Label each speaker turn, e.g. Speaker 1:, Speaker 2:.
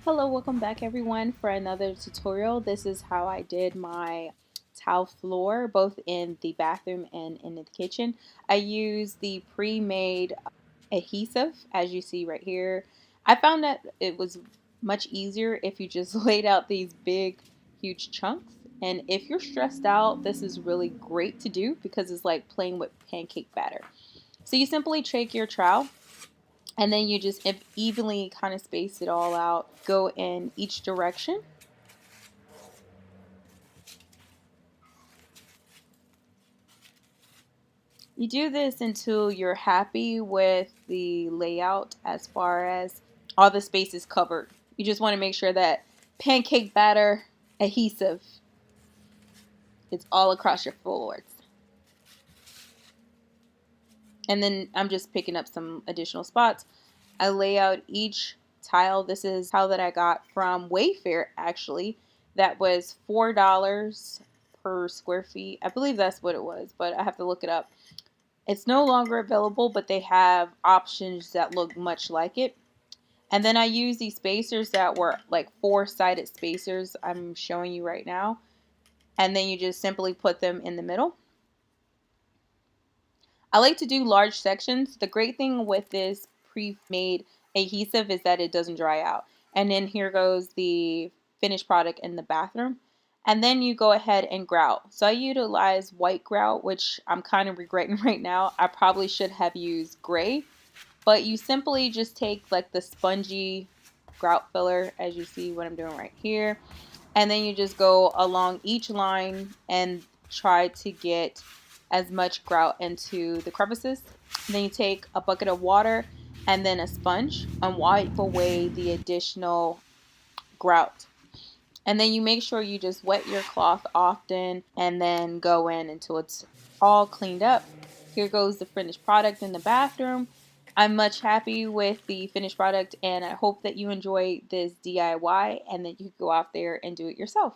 Speaker 1: Hello, welcome back everyone for another tutorial. This is how I did my tile floor both in the bathroom and in the kitchen. I used the pre-made adhesive as you see right here. I found that it was much easier if you just laid out these big huge chunks, and if you're stressed out, this is really great to do because it's like playing with pancake batter. So you simply take your trowel and then you just evenly kind of space it all out, go in each direction. You do this until you're happy with the layout as far as all the space is covered. You just want to make sure that pancake batter adhesive is all across your floors. And then I'm just picking up some additional spots. I lay out each tile. This is tile that I got from Wayfair actually. That was $4 per square feet. I believe that's what it was, but I have to look it up. It's no longer available, but they have options that look much like it. And then I use these spacers that were like four-sided spacers I'm showing you right now. And then you just simply put them in the middle. I like to do large sections. The great thing with this pre-made adhesive is that it doesn't dry out. And then here goes the finished product in the bathroom. And then you go ahead and grout. So I utilize white grout, which I'm kind of regretting right now. I probably should have used gray, but you simply just take like the spongy grout filler, as you see what I'm doing right here, and then you just go along each line and try to get as much grout into the crevices. And then you take a bucket of water and then a sponge and wipe away the additional grout. And then you make sure you just wet your cloth often and then go in until it's all cleaned up. Here goes the finished product in the bathroom. I'm much happy with the finished product, and I hope that you enjoy this DIY and that you go out there and do it yourself.